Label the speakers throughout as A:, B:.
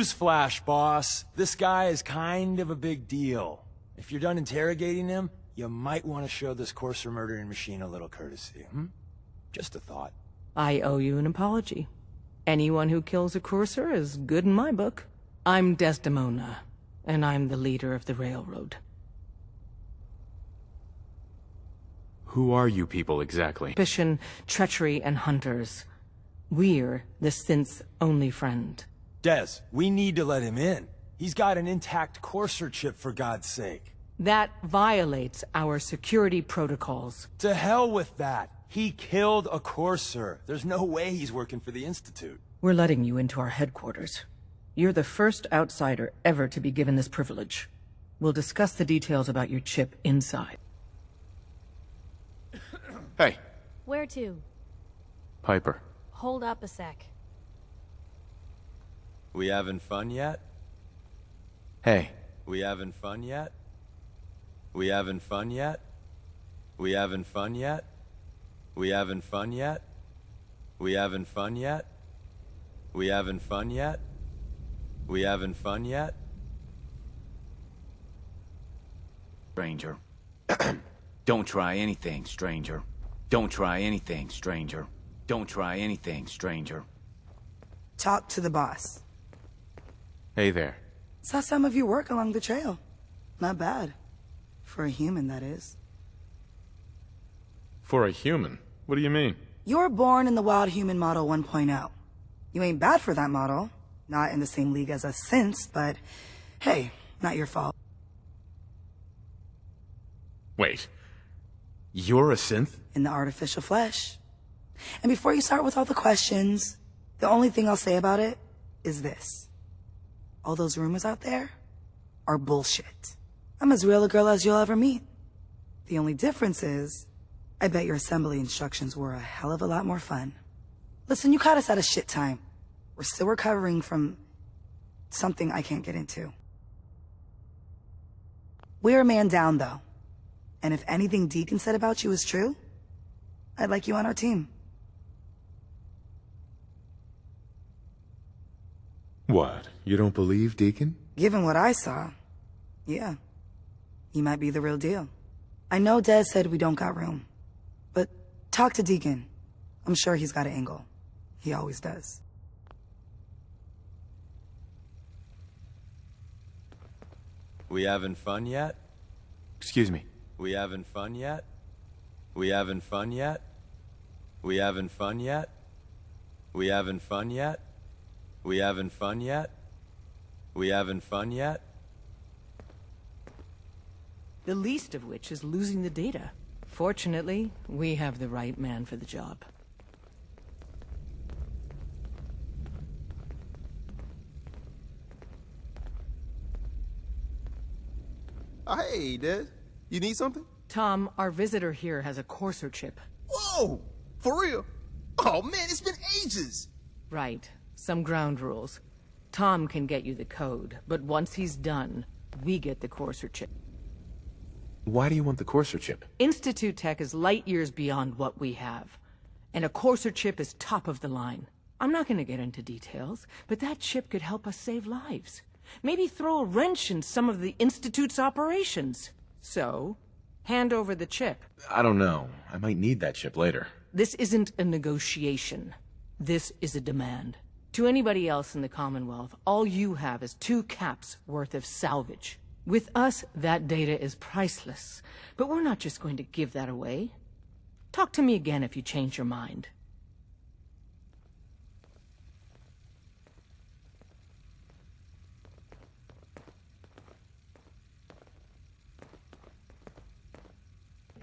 A: Newsflash, boss. This guy is kind of a big deal. If you're done interrogating him, you might want to show this courser murdering machine a little courtesy, Just a thought.
B: I owe you an apology. Anyone who kills a courser is good in my book. I'm Desdemona, and I'm the leader of the railroad.
C: Who are you people exactly?
B: Suspicion, treachery, and hunters. We're the synth's only friend.
A: Des, we need to let him in. He's got an intact courser chip, for God's sake.
B: That violates our security protocols.
A: To hell with that. He killed a courser. There's no way he's working for the Institute.
B: We're letting you into our headquarters. You're the first outsider ever to be given this privilege. We'll discuss the details about your chip inside.
C: Hey.
D: Where to?
C: Piper.
D: Hold up a sec.
A: We having fun yet?
C: Hey.
A: We having fun yet? We having fun yet? We having fun yet? We having fun yet? We having fun yet? We having fun yet? We having fun yet?
E: Stranger. Don't try anything, stranger. Don't try anything, stranger. Don't try anything, stranger.
F: Talk to the boss.
C: Hey there.
F: Saw some of your work along the trail. Not bad. For a human, that is.
C: For a human? What do you mean?
F: You were born in the Wild Human Model 1.0. You ain't bad for that model. Not in the same league as us since, but hey, not your fault.
C: Wait. You're a synth?
F: In the artificial flesh. And before you start with all the questions, the only thing I'll say about it is this. All those rumors out there are bullshit. I'm as real a girl as you'll ever meet. The only difference is, I bet your assembly instructions were a hell of a lot more fun. Listen, you caught us at a shit time. We're still recovering from something I can't get into. We're a man down, though. And if anything Deacon said about you is true, I'd like you on our team.
C: What? You don't believe Deacon?
F: Given what I saw, yeah. He might be the real deal. I know Des said we don't got room. But talk to Deacon. I'm sure he's got an angle. He always does.
A: We having fun yet?
C: Excuse me.
A: We having fun yet? We having fun yet? We having fun yet? We having fun yet? We having fun yet? We having fun yet?
B: The least of which is losing the data. Fortunately, we have the right man for the job.
G: Hey, Des. You need something?
B: Tom, our visitor here has a courser chip.
G: Whoa! For real? Oh, man, it's been ages!
B: Right. Some ground rules. Tom can get you the code, but once he's done, we get the courser chip.
C: Why do you want the courser chip?
B: Institute tech is light years beyond what we have. And a courser chip is top of the line. I'm not gonna get into details, but that chip could help us save lives. Maybe throw a wrench in some of the Institute's operations. So, hand over the chip.
C: I don't know. I might need that chip later.
B: This isn't a negotiation. This is a demand. To anybody else in the Commonwealth, all you have is 2 caps worth of salvage. With us, that data is priceless. But we're not just going to give that away. Talk to me again if you change your mind.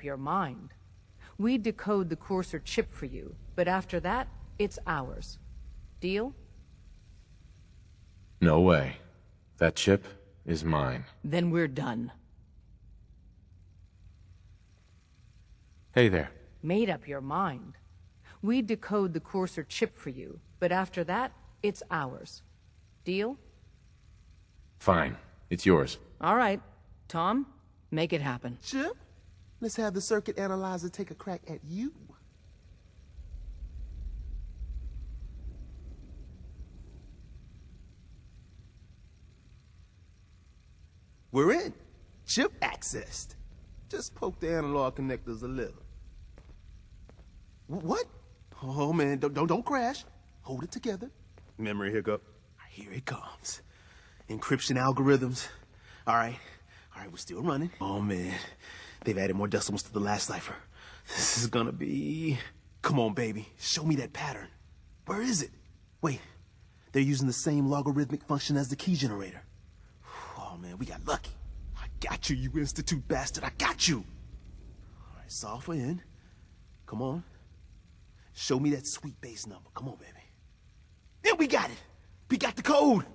B: Your mind. We decode the courser chip for you, but after that, it's ours. Deal?
C: No way. That chip is mine.
B: Then we're done.
C: Hey there.
B: Made up your mind. We decode the courser chip for you, but after that, it's ours. Deal?
C: Fine. It's yours.
B: All right. Tom, make it happen.
G: Chip? Let's have the circuit analyzer take a crack at you. We're in. Chip accessed. Just poke the analog connectors a little. What? Oh man, don't crash. Hold it together. Memory hiccup. Here it comes. Encryption algorithms. All right, we're still running. Oh man, they've added more decimals to the last cipher. This is gonna be... Come on, baby, show me that pattern. Where is it? Wait, they're using the same logarithmic function as the key generator. Oh man, we got lucky. I got you, you Institute bastard, I got you. All right, solve for N. Come on. Show me that sweet base number. Come on, baby. Yeah, we got it. We got the code.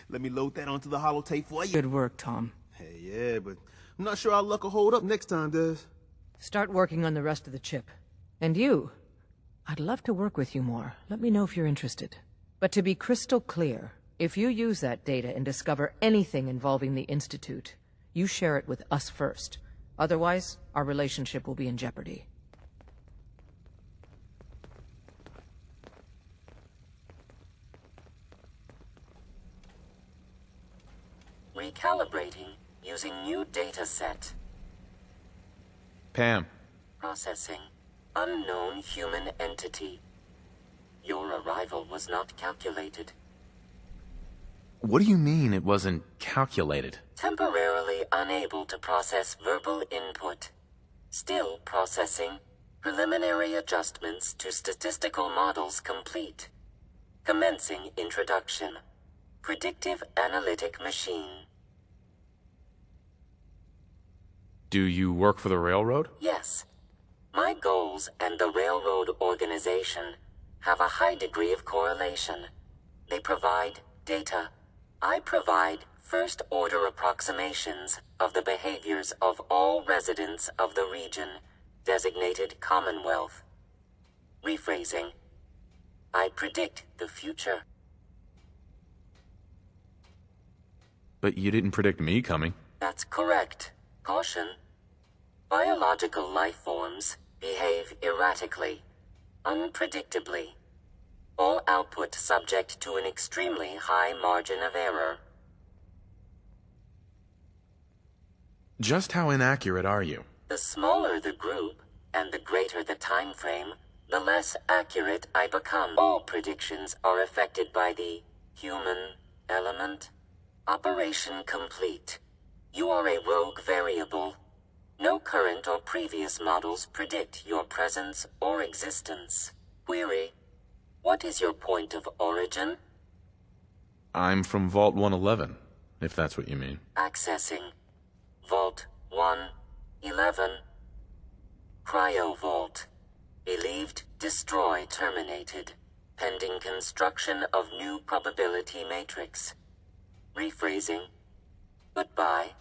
G: Let me load that onto the holotape for you.
B: Good work, Tom.
G: Hey, yeah, but I'm not sure our luck will hold up next time, Des.
B: Start working on the rest of the chip. And you, I'd love to work with you more. Let me know if you're interested. But to be crystal clear, if you use that data and discover anything involving the Institute, you share it with us first. Otherwise, our relationship will be in jeopardy.
H: Recalibrating using new data set.
C: Pam.
H: Processing. Unknown human entity. Your arrival was not calculated.
C: What do you mean it wasn't calculated?
H: Temporarily unable to process verbal input. Still processing. Preliminary adjustments to statistical models complete. Commencing introduction. Predictive analytic machine.
C: Do you work for the railroad?
H: Yes. My goals and the railroad organization have a high degree of correlation. They provide data. I provide first-order approximations of the behaviors of all residents of the region designated Commonwealth. Rephrasing. I predict the future.
C: But you didn't predict me coming.
H: That's correct. Caution. Biological life forms behave erratically, unpredictably. All output subject to an extremely high margin of error.
C: Just how inaccurate are you?
H: The smaller the group, and the greater the time frame, the less accurate I become. All predictions are affected by the human element. Operation complete. You are a rogue variable. No current or previous models predict your presence or existence. Query. What is your point of origin?
C: I'm from Vault 111, if that's what you mean.
H: Accessing. Vault 111. Cryo Vault. Believed destroy terminated. Pending construction of new probability matrix. Rephrasing. Goodbye.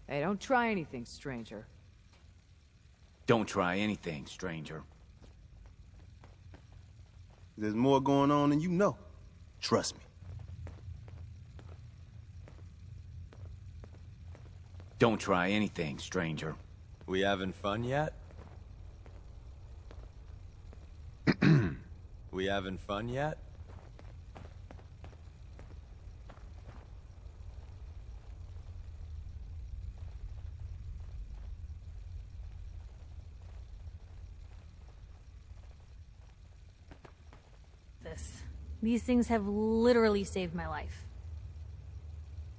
B: Hey, don't try anything, stranger.
E: Don't try anything, stranger.
G: There's more going on than you know. Trust me.
E: Don't try anything, stranger.
A: We having fun yet? We having fun yet?
D: These things have literally saved my life.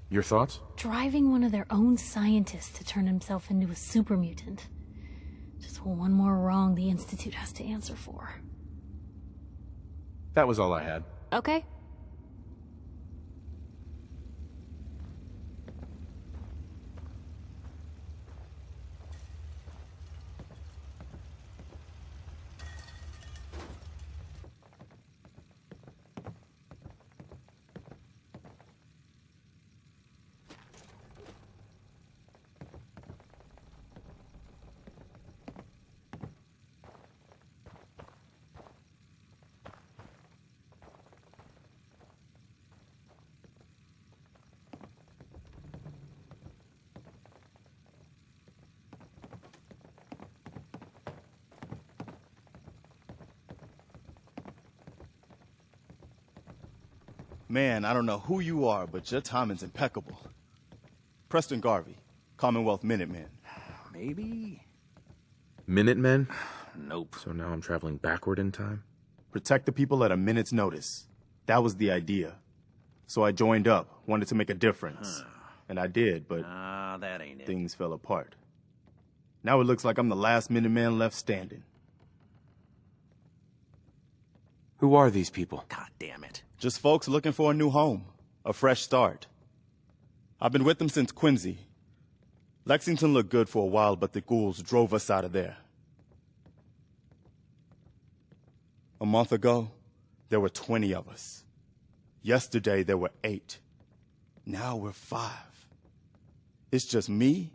C: Your thoughts?
D: Driving one of their own scientists to turn himself into a super mutant. Just one more wrong the Institute has to answer for.
C: That was all I had.
D: Okay.
I: Man, I don't know who you are, but your timing's impeccable. Preston Garvey, Commonwealth Minutemen.
E: Maybe?
C: Minutemen?
E: Nope.
C: So now I'm traveling backward in time?
I: Protect the people at a minute's notice. That was the idea. So I joined up, wanted to make a difference. And I did, but
E: that ain't it.
I: things fell apart. Now it looks like I'm the last Minuteman left standing.
J: Who are these people?
E: God damn it.
I: Just folks looking for a new home, a fresh start. I've been with them since Quincy. Lexington looked good for a while, but the ghouls drove us out of there. A month ago, there were 20 of us. Yesterday, there were 8. Now we're 5. It's just me,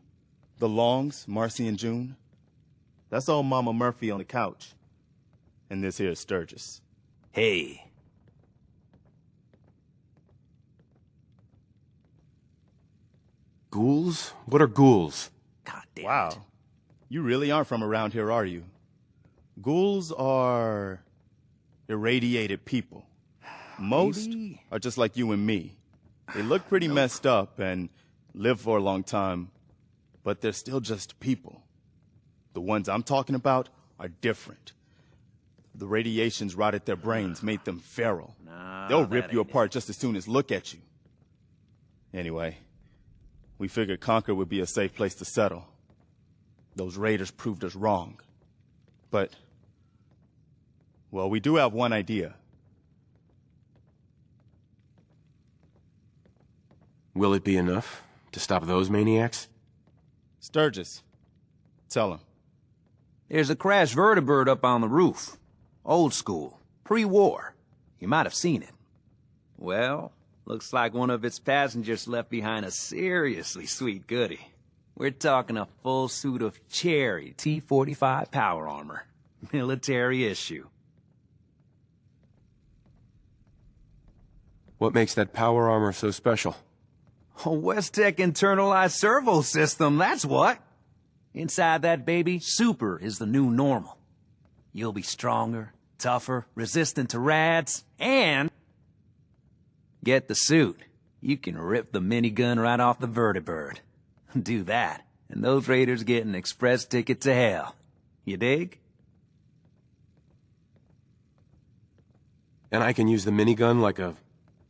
I: the Longs, Marcy and June. That's old Mama Murphy on the couch. And this here is Sturgis.
E: Hey.
J: Ghouls? What are ghouls?
E: God damn
I: Wow.
E: it.
I: You really aren't from around here, are you? Ghouls are irradiated people. Most
E: Maybe.
I: are just like you and me. They look pretty messed up and live for a long time, but they're still just people. The ones I'm talking about are different. The radiations rotted their brains, made them feral. They'll rip you apart just as soon as look at you. Anyway, we figured Concord would be a safe place to settle. Those raiders proved us wrong. But, well, we do have one idea.
J: Will it be enough to stop those maniacs?
I: Sturgis, tell him.
E: There's a crashed vertibird up on the roof. Old school. Pre-war. You might have seen it. Well, looks like one of its passengers left behind a seriously sweet goodie. We're talking a full suit of cherry T-45 power armor. Military issue.
J: What makes that power armor so special?
E: A West-Tech internalized servo system, that's what. Inside that baby, super is the new normal. You'll be stronger, tougher, resistant to rads, and... get the suit. You can rip the minigun right off the vertibird. Do that, and those raiders get an express ticket to hell. You dig?
J: And I can use the minigun like a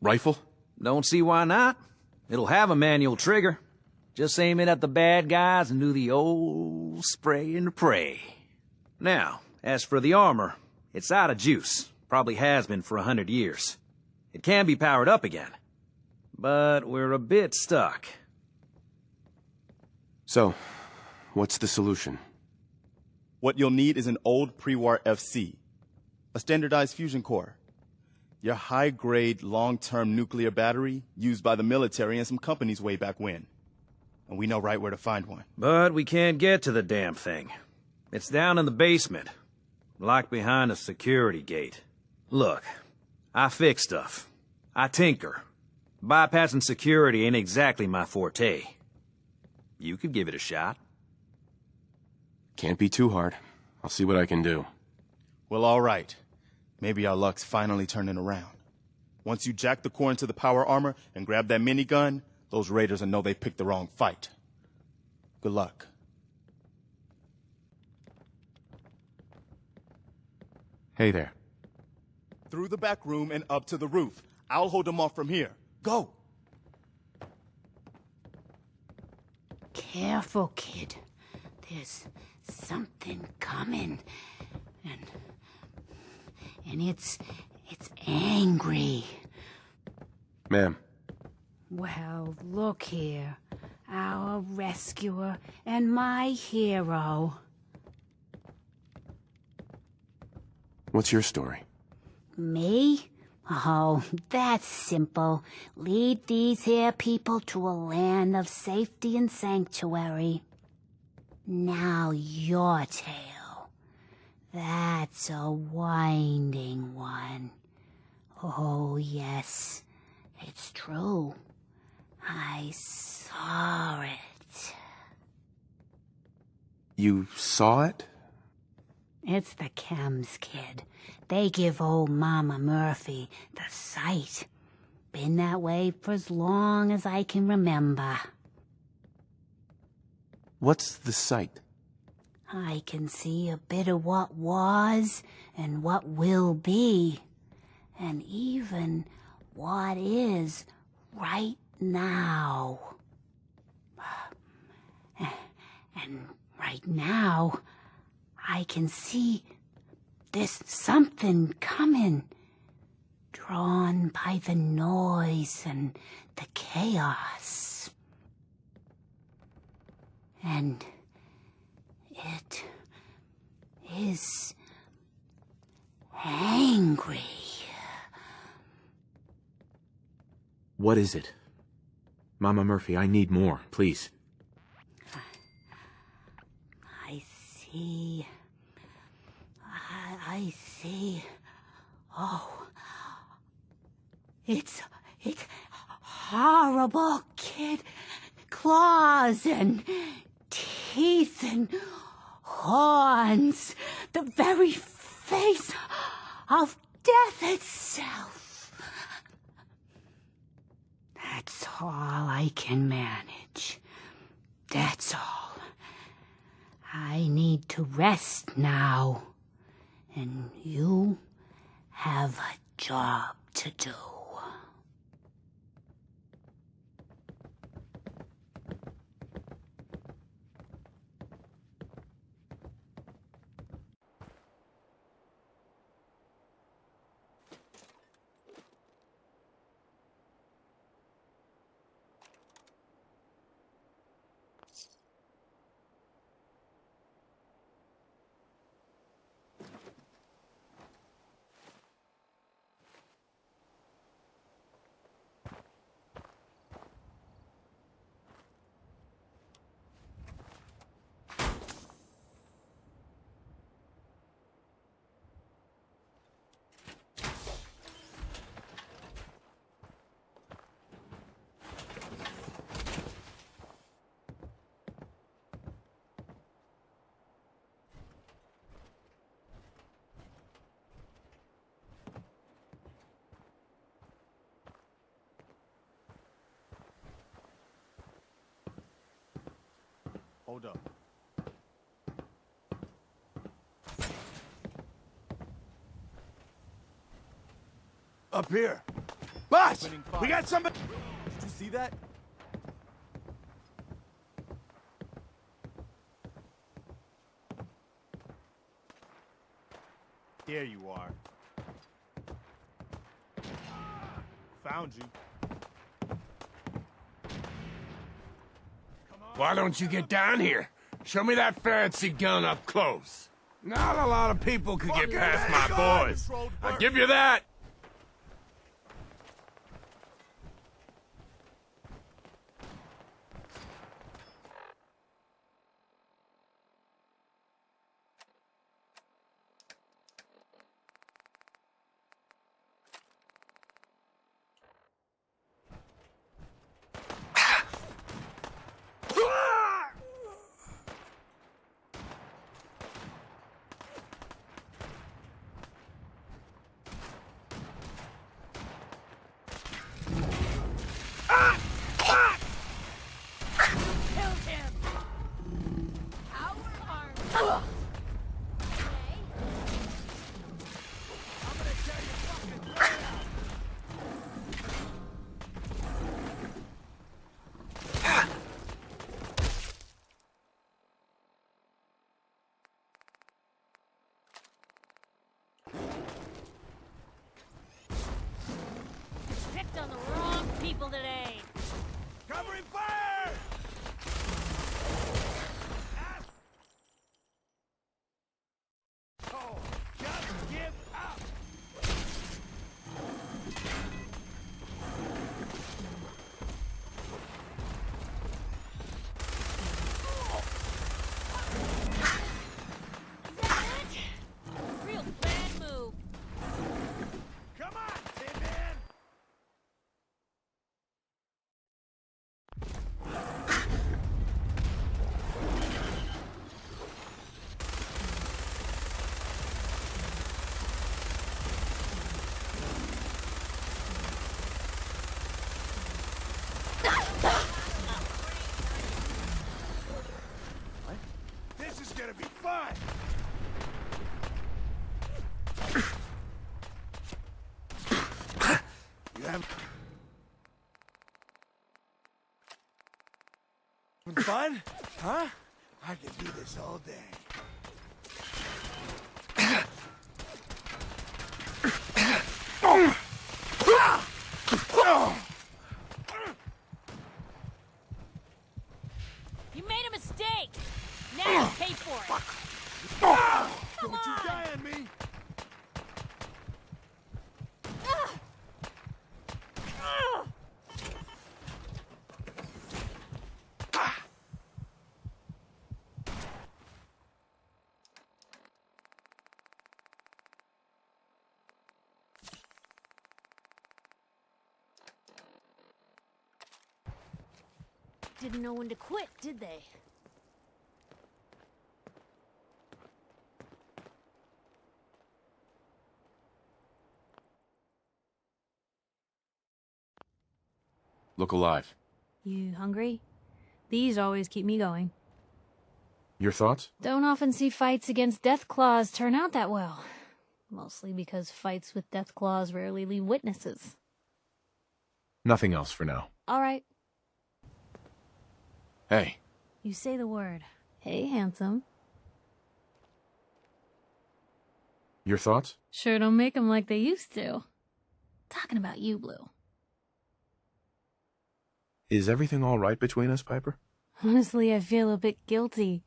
J: rifle?
E: Don't see why not. It'll have a manual trigger. Just aim it at the bad guys and do the old spray and pray. Now, as for the armor, it's out of juice. Probably has been for 100 years. It can be powered up again. But we're a bit stuck.
J: So, what's the solution?
I: What you'll need is an old pre-war FC, a standardized fusion core. Your high-grade, long-term nuclear battery used by the military and some companies way back when. And we know right where to find one.
E: But we can't get to the damn thing. It's down in the basement, locked behind a security gate. Look, I fix stuff. I tinker. Bypassing security ain't exactly my forte. You could give it a shot.
J: Can't be too hard. I'll see what I can do.
I: Well, all right. Maybe our luck's finally turning around. Once you jack the core into the power armor and grab that minigun, those raiders will know they picked the wrong fight. Good luck.
J: Hey there.
I: Through the back room and up to the roof. I'll hold them off from here. Go!
K: Careful, kid. There's something coming. And it's angry.
J: Ma'am.
K: Well, look here. Our rescuer and my hero.
J: What's your story?
K: Me? Oh, that's simple. Lead these here people to a land of safety and sanctuary. Now your tale. That's a winding one. Oh, yes, it's true. I saw it.
J: You saw it?
K: It's the chems, kid. They give old Mama Murphy the sight. Been that way for as long as I can remember.
J: What's the sight?
K: I can see a bit of what was and what will be, and even what is right now. And right now, I can see there's something coming, drawn by the noise and the chaos. And it is angry.
J: What is it? Mama Murphy, I need more, please.
K: I see. I see. Oh. It's horrible, kid. Claws and teeth and horns. The very face of death itself. That's all I can manage. That's all. I need to rest now. And you have a job to do.
I: Hold up.
G: Up here. Boss! We got somebody.
I: Did you see that? There you are. Found you.
L: Why don't you get down here? Show me that fancy gun up close. Not a lot of people could get past my boys. I'll give you that.
M: Picked on the wrong people today.
G: Covering fire! Oh, just give up!
M: Real bad move.
G: Come on, Tin Man!
L: gonna be fine. You have fun? Huh? I can do this all day.
M: You made a mistake. Now pay for it.
L: Don't you die on me!
M: Didn't know when to quit, did they?
C: Look alive.
D: You hungry? These always keep me going.
C: Your thoughts?
D: Don't often see fights against Deathclaws turn out that well. Mostly because fights with Deathclaws rarely leave witnesses.
C: Nothing else for now.
D: All right.
C: Hey.
D: You say the word. Hey, handsome.
C: Your thoughts?
D: Sure don't make them like they used to. Talking about you, Blue.
C: Is everything all right between us, Piper?
D: Honestly, I feel a bit guilty.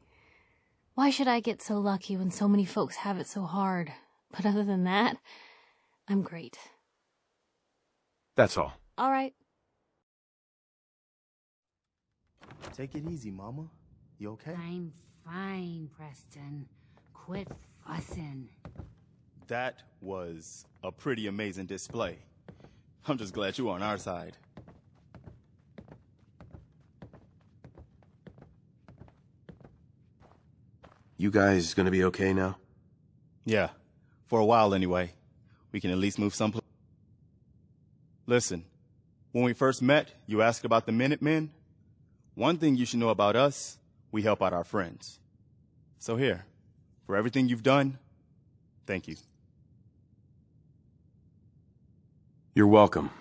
D: Why should I get so lucky when so many folks have it so hard? But other than that, I'm great.
C: That's all.
D: All right.
G: Take it easy, Mama. You okay?
K: I'm fine, Preston. Quit fussing.
I: That was a pretty amazing display. I'm just glad you're on our side.
J: You guys gonna be okay now?
I: Yeah, for a while anyway. We can at least move someplace. Listen, when we first met, you asked about the Minutemen. One thing you should know about us, we help out our friends. So here, for everything you've done, thank you.
J: You're welcome.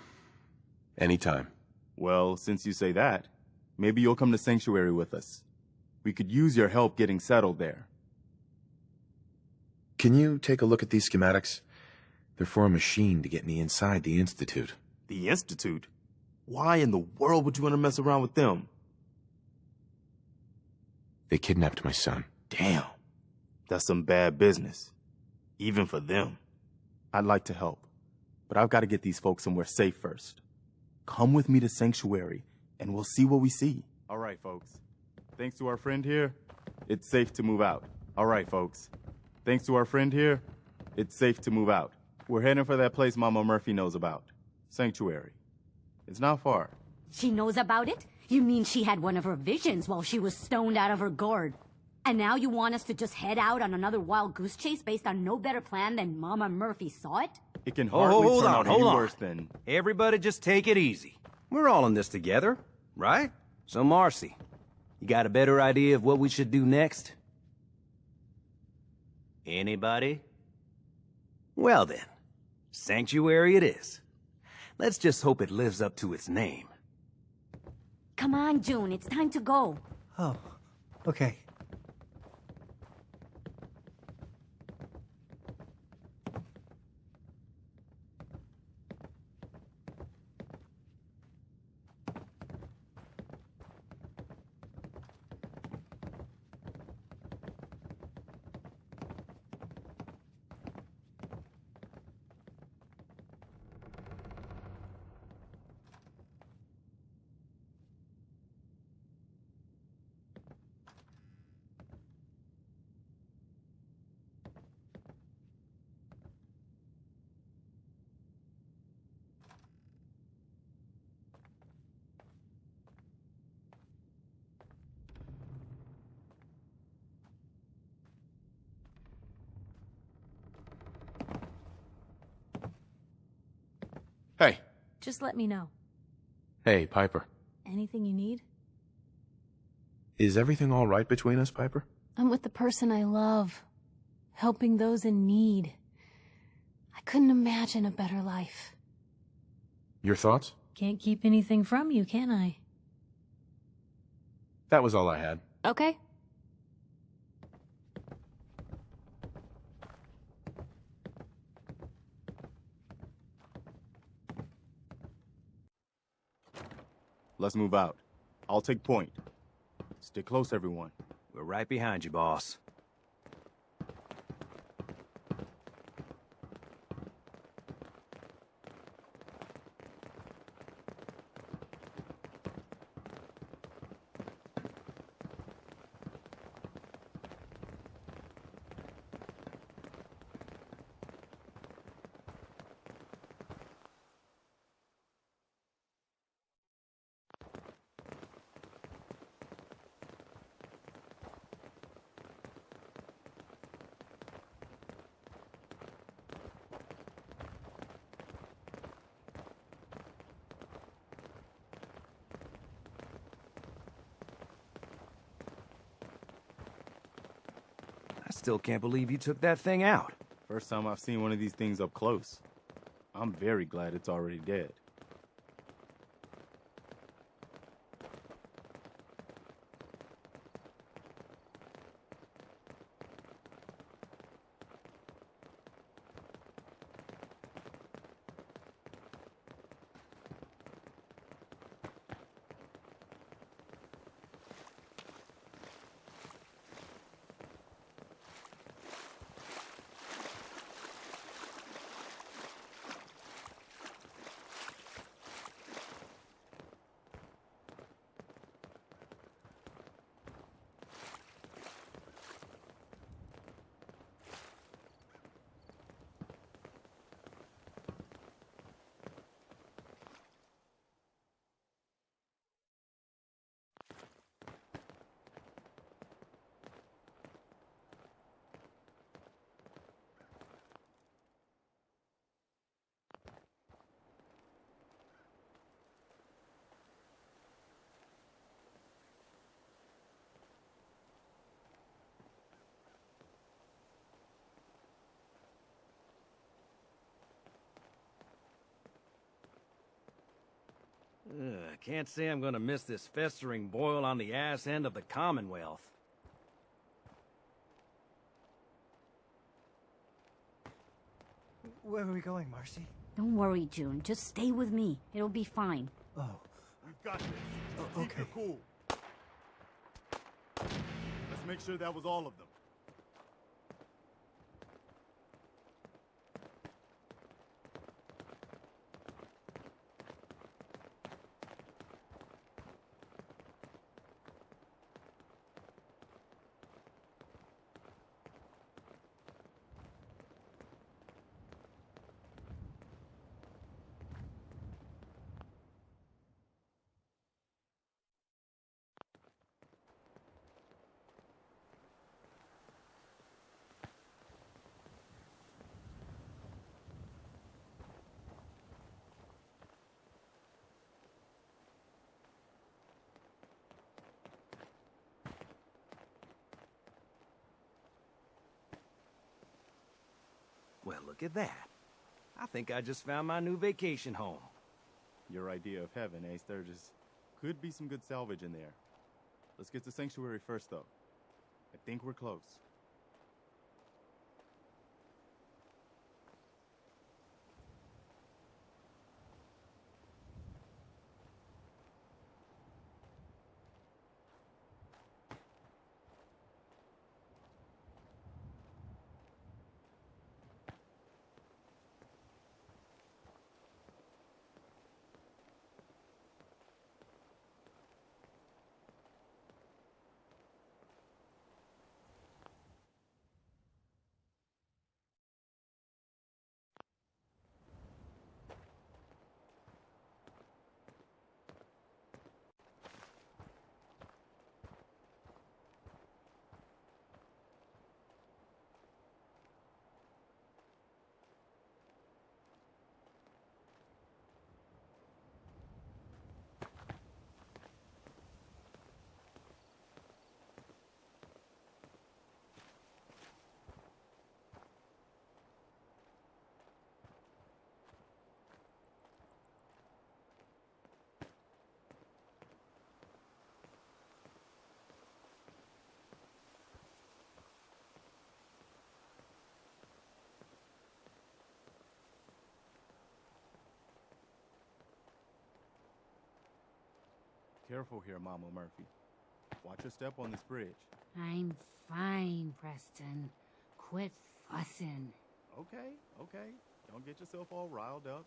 J: Anytime.
I: Well, since you say that, maybe you'll come to Sanctuary with us. We could use your help getting settled there.
C: Can you take a look at these schematics? They're for a machine to get me inside the Institute.
G: The Institute? Why in the world would you want to mess around with them?
C: They kidnapped my son.
G: Damn. That's some bad business. Even for them.
I: I'd like to help, but I've got to get these folks somewhere safe first. Come with me to Sanctuary, and we'll see what we see. All right, folks. Thanks to our friend here, it's safe to move out. All right, folks. Thanks to our friend here, it's safe to move out. We're heading for that place Mama Murphy knows about. Sanctuary. It's not far.
K: She knows about it? You mean she had one of her visions while she was stoned out of her gourd? And now you want us to just head out on another wild goose chase based on no better plan than Mama Murphy saw it?
I: It can hardly turn out any worse than...
E: Everybody just take it easy. We're all in this together, right? So Marcy, you got a better idea of what we should do next? Anybody? Well then, Sanctuary it is. Let's just hope it lives up to its name.
K: Come on, June, it's time to go.
N: Oh, okay.
C: Hey.
D: Just let me know.
C: Hey, Piper.
D: Anything you need?
C: Is everything all right between us, Piper?
D: I'm with the person I love, helping those in need. I couldn't imagine a better life.
J: Your thoughts?
D: Can't keep anything from you, can I?
J: That was all I had.
D: Okay.
I: Let's move out. I'll take point. Stay close, everyone.
E: We're right behind you, boss. I still can't believe you took that thing out.
I: First time I've seen one of these things up close. I'm very glad it's already dead.
E: I can't say I'm gonna miss this festering boil on the ass end of the Commonwealth.
N: Where are we going, Marcy?
K: Don't worry, June. Just stay with me. It'll be fine.
N: Oh.
I: We've got this.
N: Okay.
I: Keep your cool. Let's make sure that was all of them.
E: Well, look at that. I think I just found my new vacation home.
I: Your idea of heaven, eh, Sturgis? Could be some good salvage in there. Let's get to Sanctuary first, though. I think we're close. careful here, Mama Murphy. Watch your step on this bridge.
K: I'm fine, Preston. Quit fussing.
I: Okay, okay. Don't get yourself all riled up.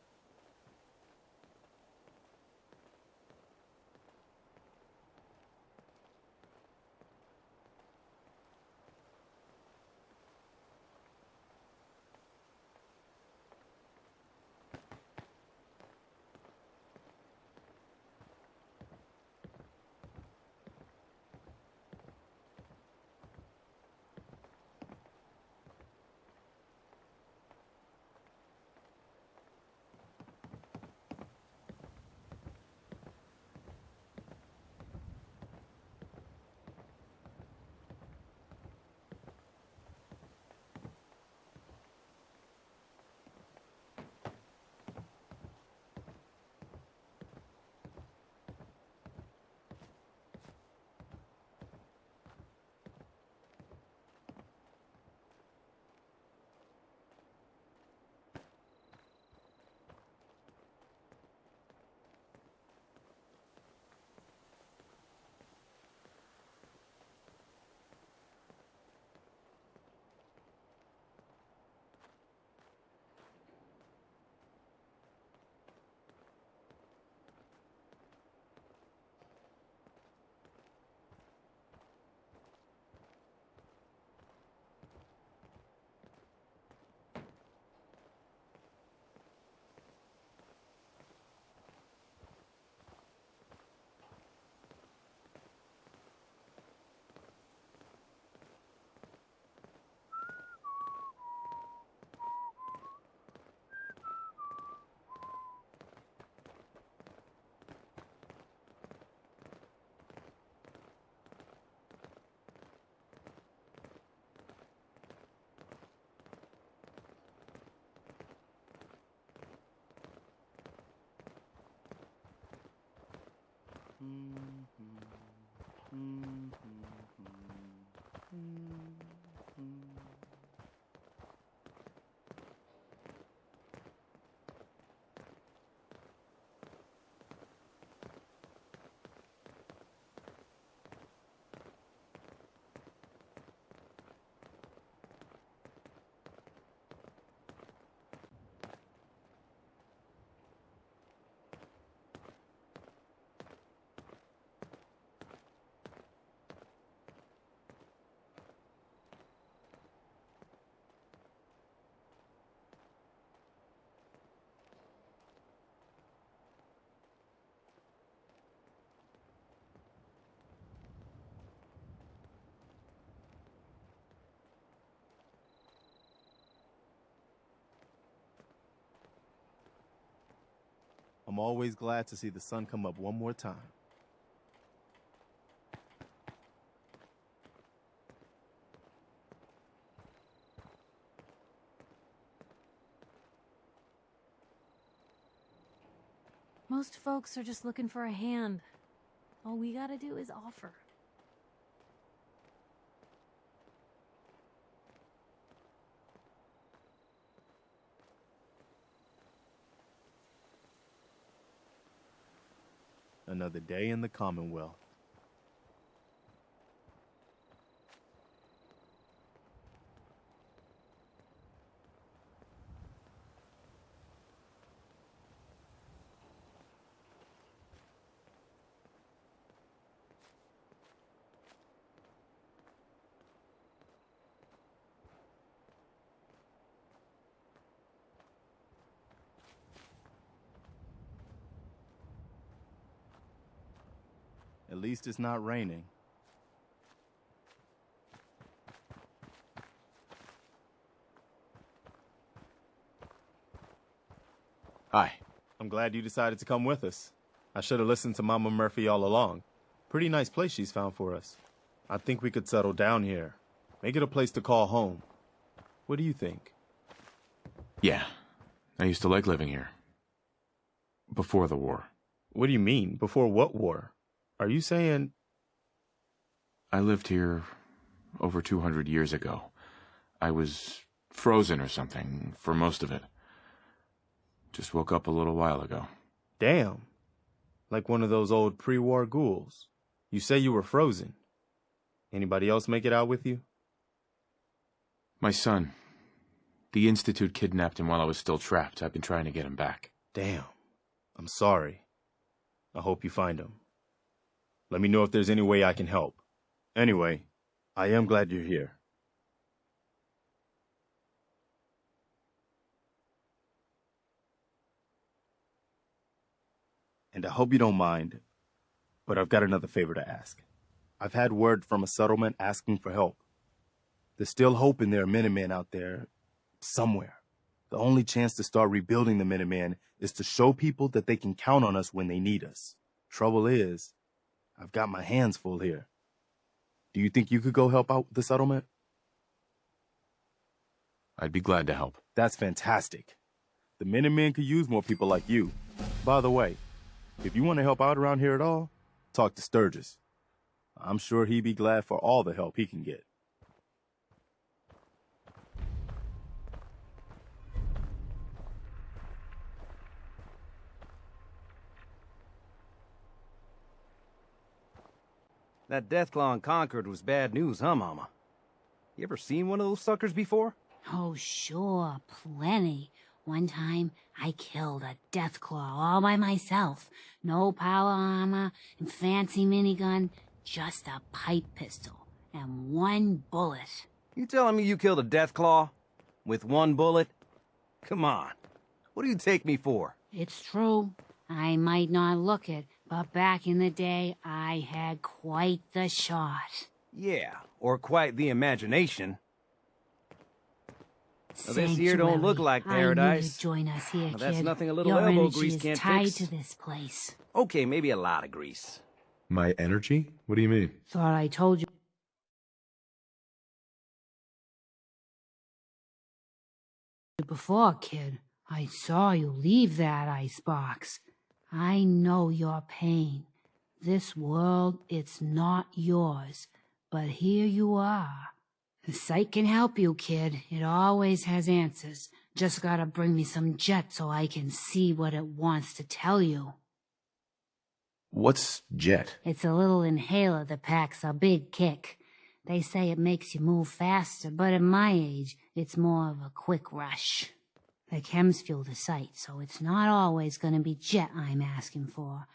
I: I'm always glad to see the sun come up one more time.
D: Most folks are just looking for a hand. All we gotta do is offer.
I: Another day in the Commonwealth. At least it's not raining.
J: Hi.
I: I'm glad you decided to come with us. I should have listened to Mama Murphy all along. Pretty nice place she's found for us. I think we could settle down here. Make it a place to call home. What do you think?
C: Yeah. I used to like living here. Before the war.
I: What do you mean? Before what war? Are you saying...
C: I lived here over 200 years ago. I was frozen or something for most of it. Just woke up a little while ago.
I: Damn. Like one of those old pre-war ghouls. You say you were frozen. Anybody else make it out with you?
C: My son. The Institute kidnapped him while I was still trapped. I've been trying to get him back.
I: Damn. I'm sorry. I hope you find him. Let me know if there's any way I can help. Anyway, I am glad you're here. And I hope you don't mind, but I've got another favor to ask. I've had word from a settlement asking for help. There's still hope in there are Minutemen out there somewhere. The only chance to start rebuilding the Minutemen is to show people that they can count on us when they need us. Trouble is, I've got my hands full here. Do you think you could go help out the settlement?
C: I'd be glad to help.
I: That's fantastic. The Minutemen could use more people like you. By the way, if you want to help out around here at all, talk to Sturgis. I'm sure he'd be glad for all the help he can get.
E: That Deathclaw in Concord was bad news, huh, Mama? You ever seen one of those suckers before?
K: Oh, sure, plenty. One time, I killed a Deathclaw all by myself. No power armor and fancy minigun, just a pipe pistol and one bullet.
E: You telling me you killed a Deathclaw? With one bullet? Come on. What do you take me for?
K: It's true. I might not look it, but back in the day, I had quite the shot.
E: Yeah, or quite the imagination. Well, this here don't look like paradise.
K: I knew you'd join us here,
E: Well, that's
K: kid.
E: nothing a little
K: Your
E: elbow
K: energy
E: grease
K: is
E: can't
K: tied
E: fix.
K: to this place.
E: Okay, maybe a lot of grease.
J: My energy? What do you mean?
K: Thought I told you. Before, kid. I saw you leave that icebox. I know your pain. This world, it's not yours. But here you are. The sight can help you, kid. It always has answers. Just gotta bring me some jet so I can see what it wants to tell you.
J: What's jet?
K: It's a little inhaler that packs a big kick. They say it makes you move faster, but at my age, it's more of a quick rush. The chems fuel the sight, so it's not always gonna be jet I'm asking for.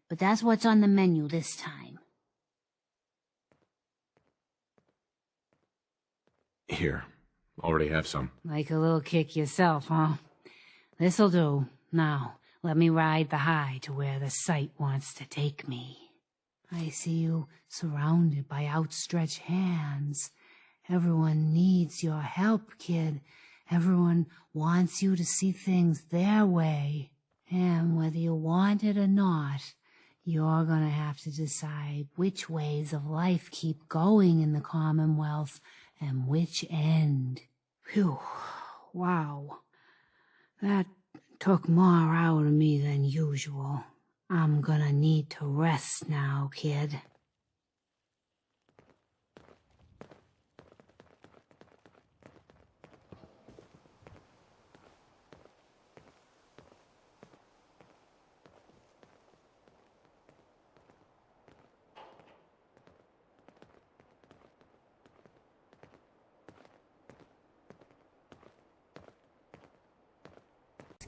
K: But that's what's on the menu this time.
C: Here. Already have some.
K: Like a little kick yourself, huh? This'll do. Now, let me ride the high to where the sight wants to take me. I see you surrounded by outstretched hands. Everyone needs your help, kid. Everyone wants you to see things their way. And whether you want it or not, you're gonna have to decide which ways of life keep going in the Commonwealth and which end. Phew. Wow. That took more out of me than usual. I'm gonna need to rest now, kid.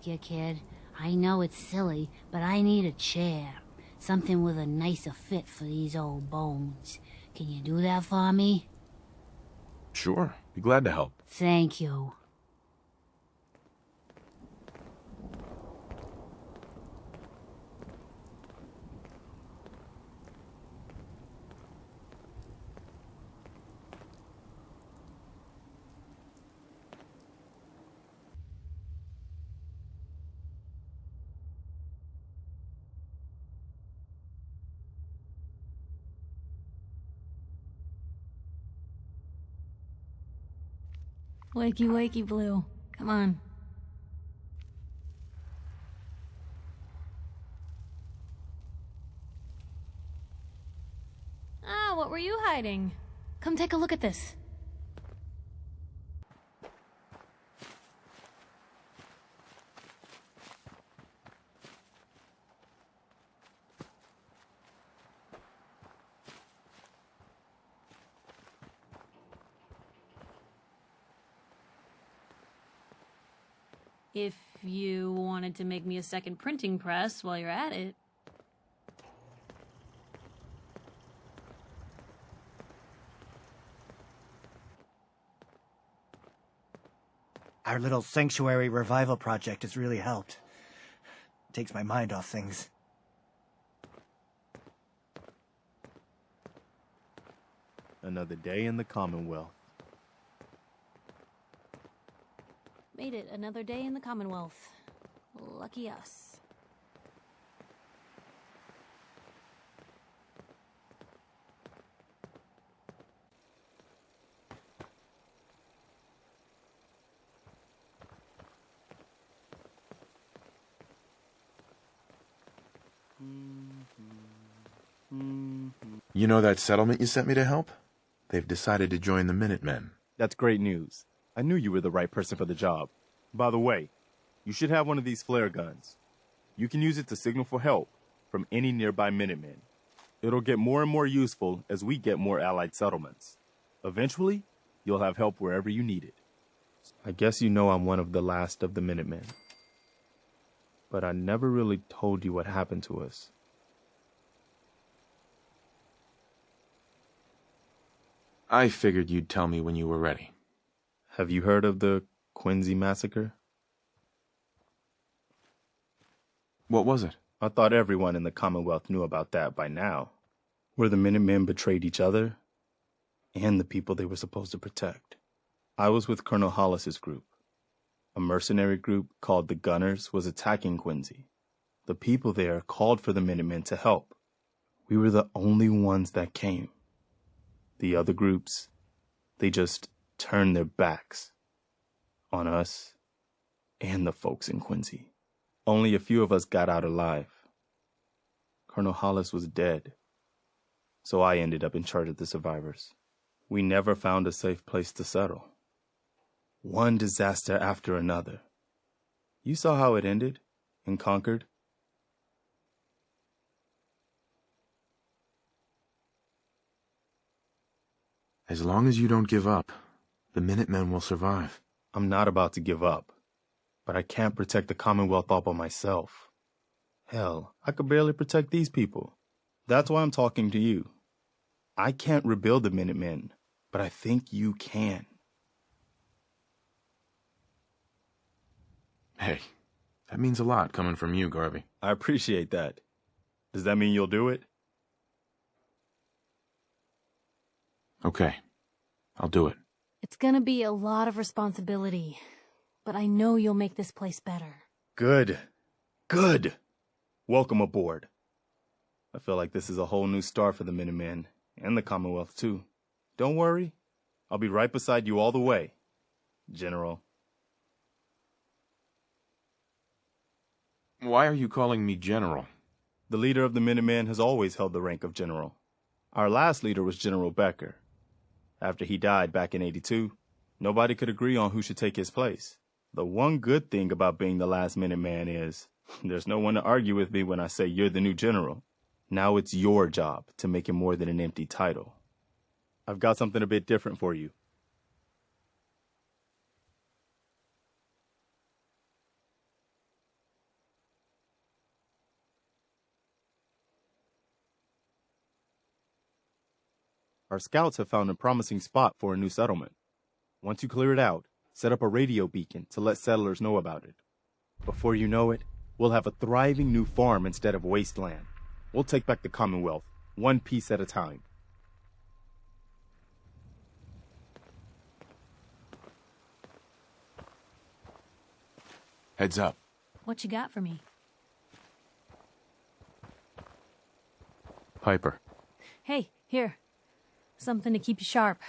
K: You, kid. I know it's silly, but I need a chair. Something with a nicer fit for these old bones. Can you do that for me?
C: Sure. Be glad to help.
K: Thank you.
D: Wakey, wakey, Blue. Come on. Ah, what were you hiding? Come take a look at this. If you wanted to make me a second printing press while you're at it.
N: Our little sanctuary revival project has really helped. Takes my mind off things.
I: Another day in the Commonwealth.
D: Made it another day in the Commonwealth. Lucky us.
C: You know that settlement you sent me to help? They've decided to join the Minutemen.
I: That's great news. I knew you were the right person for the job. By the way, you should have one of these flare guns. You can use it to signal for help from any nearby Minutemen. It'll get more and more useful as we get more allied settlements. Eventually, you'll have help wherever you need it. I guess you know I'm one of the last of the Minutemen. But I never really told you what happened to us.
C: I figured you'd tell me when you were ready.
I: Have you heard of the Quincy massacre?
C: What was it?
I: I thought everyone in the Commonwealth knew about that by now. Where the Minutemen betrayed each other and the people they were supposed to protect. I was with Colonel Hollis's group. A mercenary group called the Gunners was attacking Quincy. The people there called for the Minutemen to help. We were the only ones that came. The other groups, they just turned their backs on us and the folks in Quincy. Only a few of us got out alive. Colonel Hollis was dead, so I ended up in charge of the survivors. We never found a safe place to settle. One disaster after another. You saw how it ended in Concord?
C: As long as you don't give up, the Minutemen will survive.
I: I'm not about to give up, but I can't protect the Commonwealth all by myself. Hell, I could barely protect these people. That's why I'm talking to you. I can't rebuild the Minutemen, but I think you can.
C: Hey, that means a lot coming from you, Garvey.
I: I appreciate that. Does that mean you'll do it?
C: Okay, I'll do it.
D: It's gonna be a lot of responsibility, but I know you'll make this place better.
I: Good. Good. Welcome aboard. I feel like this is a whole new start for the Minutemen, and the Commonwealth, too. Don't worry. I'll be right beside you all the way, General.
C: Why are you calling me General?
I: The leader of the Minutemen has always held the rank of General. Our last leader was General Becker. After he died back in '82, nobody could agree on who should take his place. The one good thing about being the last Minuteman is there's no one to argue with me when I say you're the new general. Now it's your job to make it more than an empty title. I've got something a bit different for you. Our scouts have found a promising spot for a new settlement. Once you clear it out, set up a radio beacon to let settlers know about it. Before you know it, we'll have a thriving new farm instead of wasteland. We'll take back the Commonwealth, one piece at a time.
C: Heads up.
D: What you got for me?
C: Piper.
D: Hey, here. Something to keep you sharp.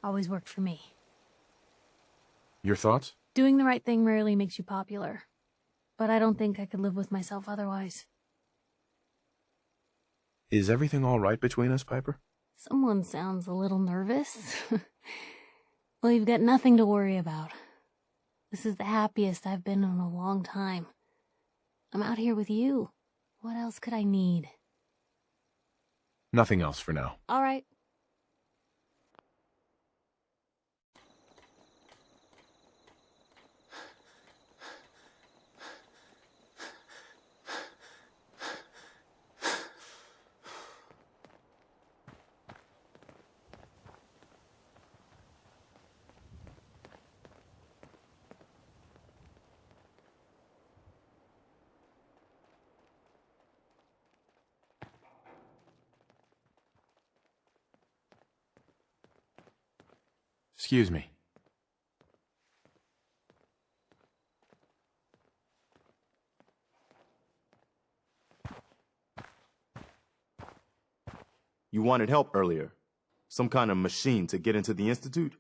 D: Always worked for me.
C: Your thoughts?
D: Doing the right thing rarely makes you popular. But I don't think I could live with myself otherwise.
C: Is everything all right between us, Piper?
D: Someone sounds a little nervous. Well, you've got nothing to worry about. This is the happiest I've been in a long time. I'm out here with you. What else could I need?
C: Nothing else for now.
D: All right.
C: Excuse me.
I: You wanted help earlier. Some kind of machine to get into the Institute?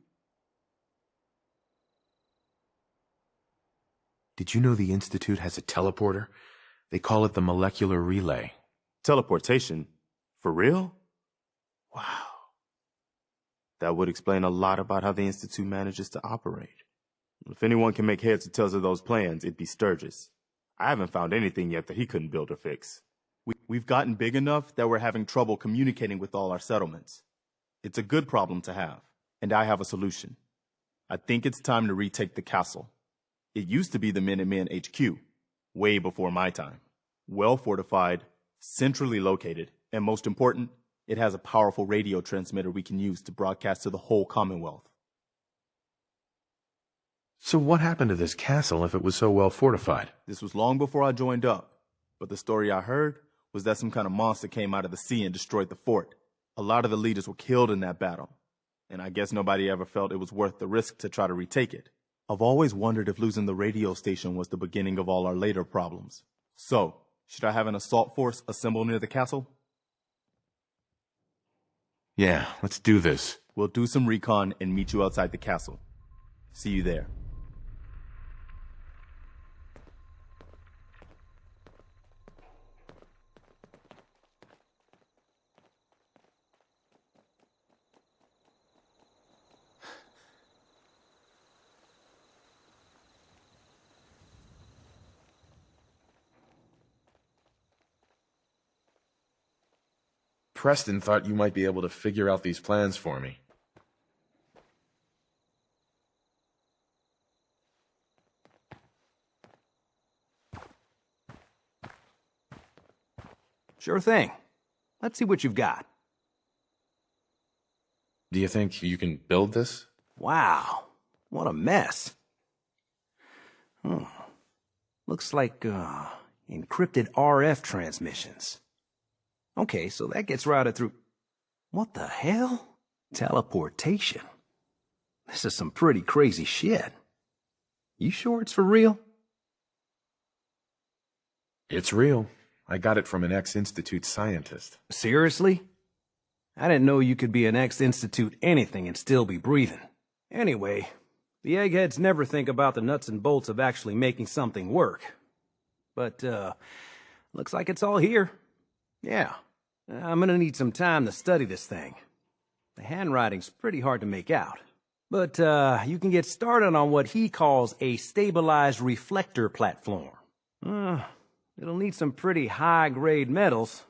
C: Did you know the Institute has a teleporter? They call it the molecular relay.
I: Teleportation? For real? Wow. That would explain a lot about how the Institute manages to operate. If anyone can make heads or tails of those plans, it'd be Sturgis. I haven't found anything yet that he couldn't build or fix. We've gotten big enough that we're having trouble communicating with all our settlements. It's a good problem to have, and I have a solution. I think it's time to retake the castle. It used to be the Minutemen HQ, way before my time. Well fortified, centrally located, and most important, it has a powerful radio transmitter we can use to broadcast to the whole Commonwealth.
C: So what happened to this castle if it was so well fortified?
I: This was long before I joined up, but the story I heard was that some kind of monster came out of the sea and destroyed the fort. A lot of the leaders were killed in that battle, and I guess nobody ever felt it was worth the risk to try to retake it. I've always wondered if losing the radio station was the beginning of all our later problems. So, should I have an assault force assemble near the castle?
C: Yeah, let's do this.
I: We'll do some recon and meet you outside the castle. See you there.
C: Preston thought you might be able to figure out these plans for me.
E: Sure thing. Let's see what you've got.
C: Do you think you can build this?
E: Wow, what a mess. Looks like, encrypted RF transmissions. Okay, so that gets routed through... What the hell? Teleportation. This is some pretty crazy shit. You sure it's for real?
C: It's real. I got it from an ex-Institute scientist.
E: Seriously? I didn't know you could be an ex-Institute anything and still be breathing. Anyway, the eggheads never think about the nuts and bolts of actually making something work. But, looks like it's all here. Yeah, I'm gonna need some time to study this thing. The handwriting's pretty hard to make out. But, you can get started on what he calls a stabilized reflector platform. It'll need some pretty high-grade metals,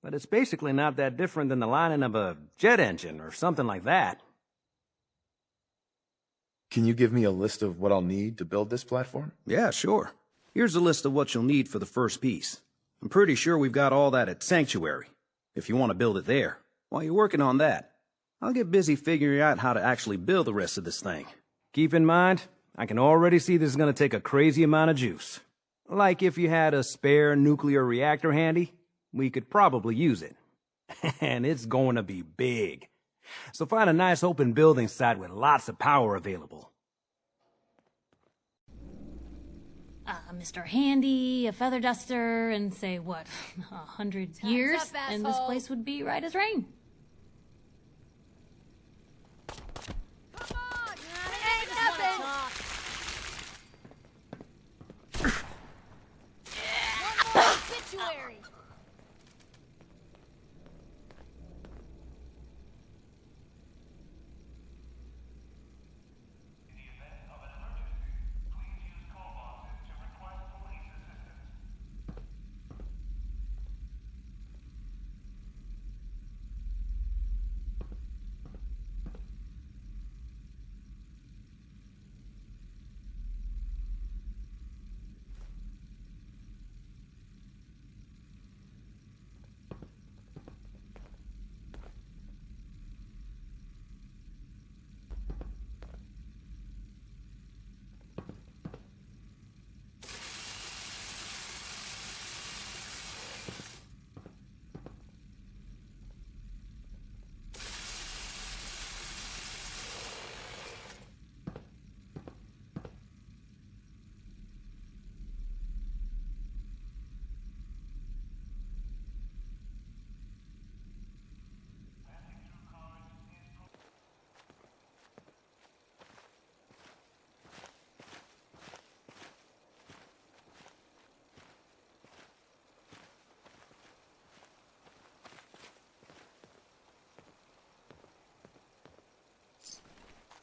E: but it's basically not that different than the lining of a jet engine or something like that.
C: Can you give me a list of what I'll need to build this platform?
E: Yeah, sure. Here's a list of what you'll need for the first piece. I'm pretty sure we've got all that at Sanctuary, if you want to build it there. While you're working on that, I'll get busy figuring out how to actually build the rest of this thing. Keep in mind, I can already see this is going to take a crazy amount of juice. Like if you had a spare nuclear reactor handy, we could probably use it. And it's going to be big. So find a nice open building site with lots of power available.
D: Mr. Handy, a feather duster, and say, what, 100 years?
M: up,
D: and this
M: asshole.
D: place would be right as rain.
M: Sanctuary.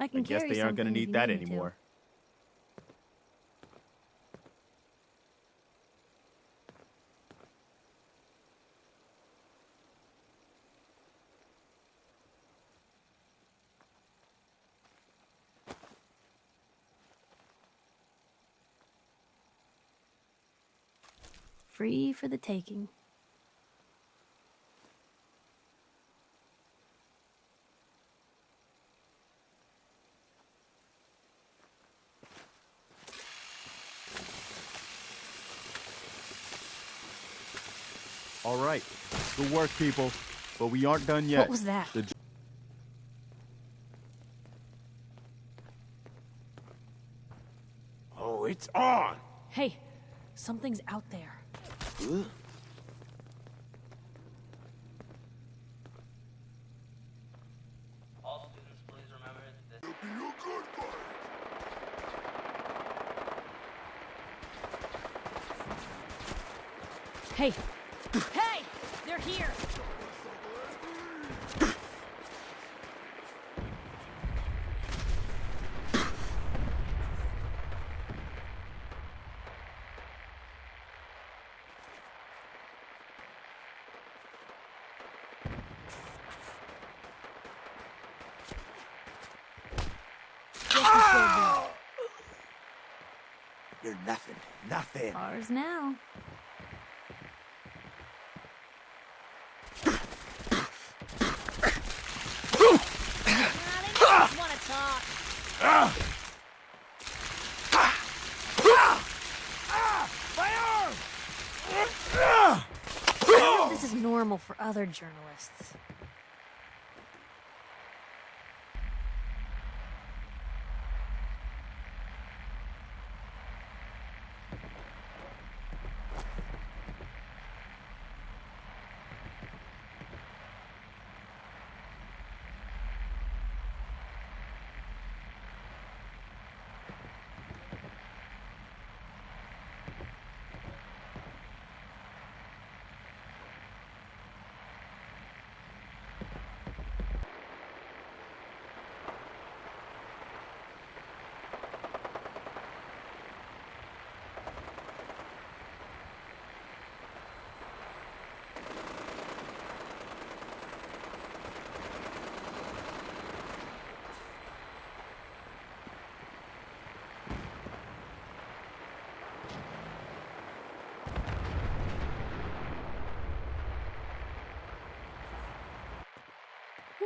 D: I can
I: guess
D: carry
I: they aren't
D: something
I: gonna
D: if
I: need
D: you
I: that
D: me to.
I: anymore.
D: Free for the taking.
I: All right. Good work, people. But we aren't done yet.
D: What was that?
L: Oh, it's on!
M: Hey, something's out there.
O: All students, please remember this.
M: Hey! Hey! They're here!
N: You're nothing. Nothing.
D: Ours now.
M: Wanna talk?
D: This is normal for other journalists.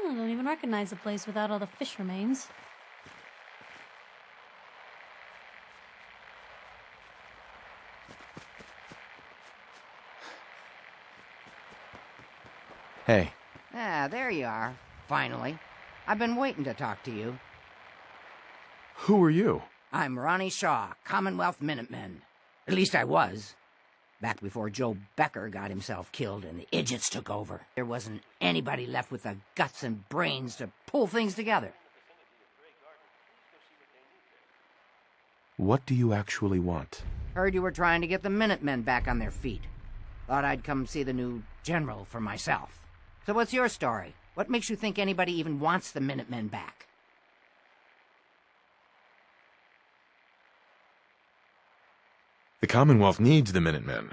D: I don't even recognize the place without all the fish remains.
J: Hey.
P: Ah, there you are. Finally. I've been waiting to talk to you.
J: Who are you?
P: I'm Ronnie Shaw, Commonwealth Minutemen. At least I was. Back before Joe Becker got himself killed and the idiots took over. There wasn't anybody left with the guts and brains to pull things together.
J: What do you actually want?
P: Heard you were trying to get the Minutemen back on their feet. Thought I'd come see the new general for myself. So what's your story? What makes you think anybody even wants the Minutemen back?
C: The Commonwealth needs the Minutemen.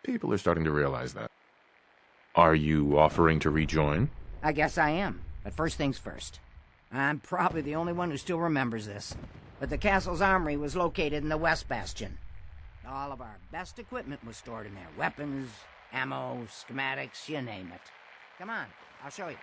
C: People are starting to realize that. Are you offering to rejoin?
P: I guess I am. But first things first. I'm probably the only one who still remembers this. But the castle's armory was located in the West Bastion. All of our best equipment was stored in there. Weapons, ammo, schematics, you name it. Come on, I'll show you.